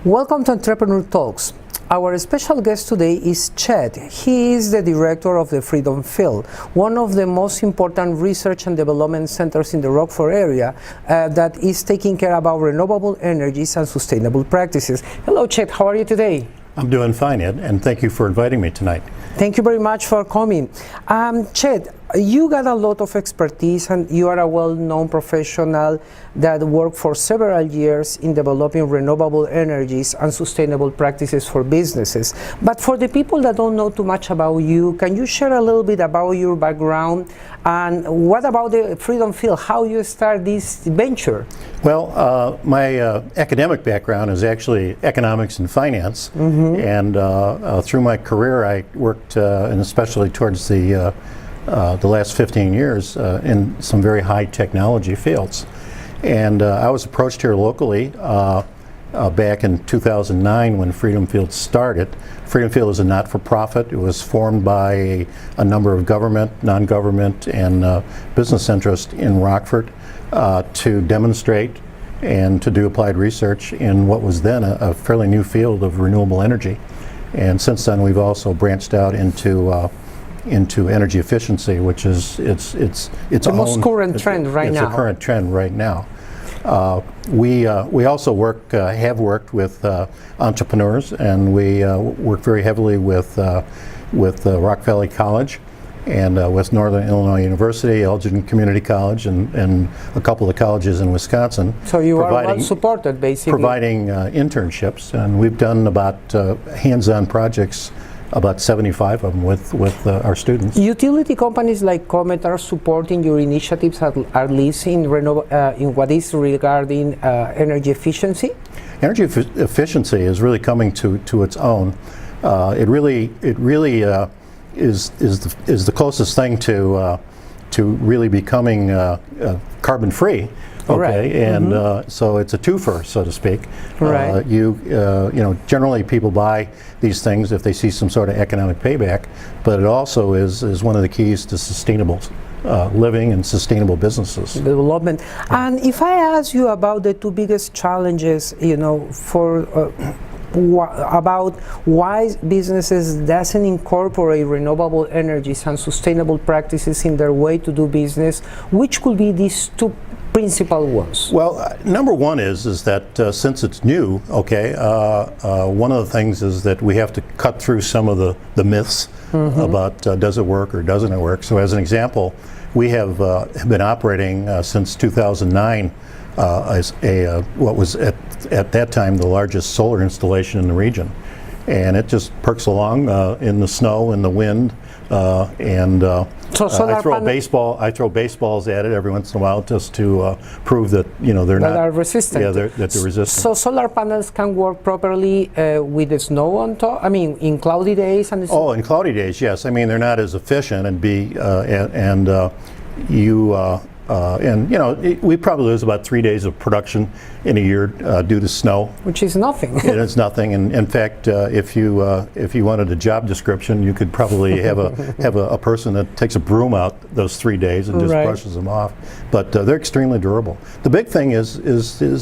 Welcome to Entrepreneur Talks. Our special guest today is Chet. He is the director of the Freedom Field, one of the most important research and development centers in the Rockford area that is taking care about renewable energies and sustainable practices. Hello, Chet. How are you today? I'm doing fine, Ed, and thank you for inviting me tonight. Thank you very much for coming. Chet, you got a lot of expertise and you are a well-known professional that worked for several years in developing renewable energies and sustainable practices for businesses. But for the people that don't know too much about you, can you share a little bit about your background and what about the Freedom Field, how you start this venture? Well, my academic background is actually economics and finance, and through my career I worked, and especially towards the last 15 years, in some very high technology fields. And I was approached here locally back in 2009 when Freedom Field started. Freedom Field is a not-for-profit. It was formed by a number of government, non-government, and business interests in Rockford to demonstrate and to do applied research in what was then a fairly new field of renewable energy. And since then we've also branched out into energy efficiency, which is it's the most current trend right now. It's a current trend right now. We also have worked with entrepreneurs, and we work very heavily with Rock Valley College and with Northern Illinois University, Elgin Community College, and a couple of colleges in Wisconsin. So you are well supported, basically. Providing internships, and we've done about hands-on projects, about 75 of them with our students. Utility companies like Comet are supporting your initiatives, at least in what is regarding energy efficiency? Energy efficiency is really coming to its own. It really is the closest thing to really becoming carbon free. Okay, right. And so it's a twofer, so to speak. Right. You know, generally people buy these things if they see some sort of economic payback, but it also is one of the keys to sustainable living and sustainable businesses. Development. And if I ask you about the two biggest challenges, you know, about why businesses doesn't incorporate renewable energies and sustainable practices in their way to do business, which could be these two principal ones? Well, number one is that since it's new, okay, one of the things is that we have to cut through some of the myths about does it work or doesn't it work. So as an example, we have been operating since 2009 as what was at that time the largest solar installation in the region, and it just perks along in the snow and the wind, and I throw baseballs at it every once in a while just to prove that they're not resistant. Yeah, that they're resistant. So solar panels can work properly with the snow on top. I mean, in cloudy days and. Oh, in cloudy days, yes. I mean, they're not as efficient, and we probably lose about 3 days of production in a year due to snow. Which is nothing. It's nothing, and in fact, if you wanted a job description, you could probably have a person that takes a broom out those 3 days and just brushes them off. But they're extremely durable. The big thing is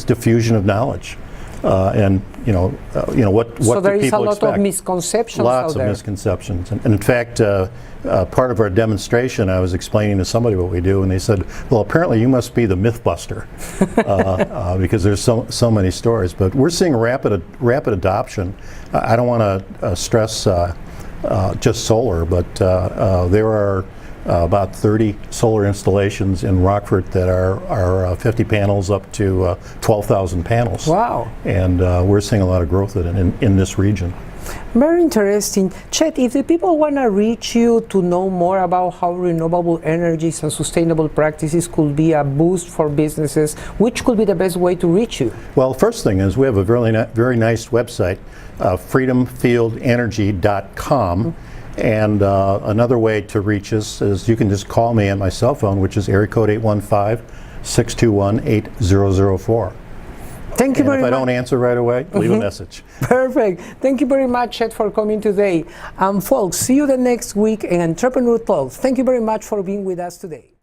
diffusion of knowledge, and what so there do is a people lot expect? Of misconceptions. Lots of misconceptions, and in fact. Part of our demonstration, I was explaining to somebody what we do, and they said, well, apparently you must be the mythbuster, because there's so many stories. But we're seeing rapid adoption. I don't want to stress just solar, but there are about 30 solar installations in Rockford that are 50 panels up to 12,000 panels. Wow. And we're seeing a lot of growth in this region. Very interesting. Chet, if the people want to reach you to know more about how renewable energies and sustainable practices could be a boost for businesses, which could be the best way to reach you? Well, first thing is we have a very nice website, freedomfieldenergy.com. And another way to reach us is you can just call me on my cell phone, which is area code 815-621-8004. Thank you very much. If I don't answer right away, leave a message. Perfect. Thank you very much, Chet, for coming today. Folks, see you the next week in Entrepreneur Talks. Thank you very much for being with us today.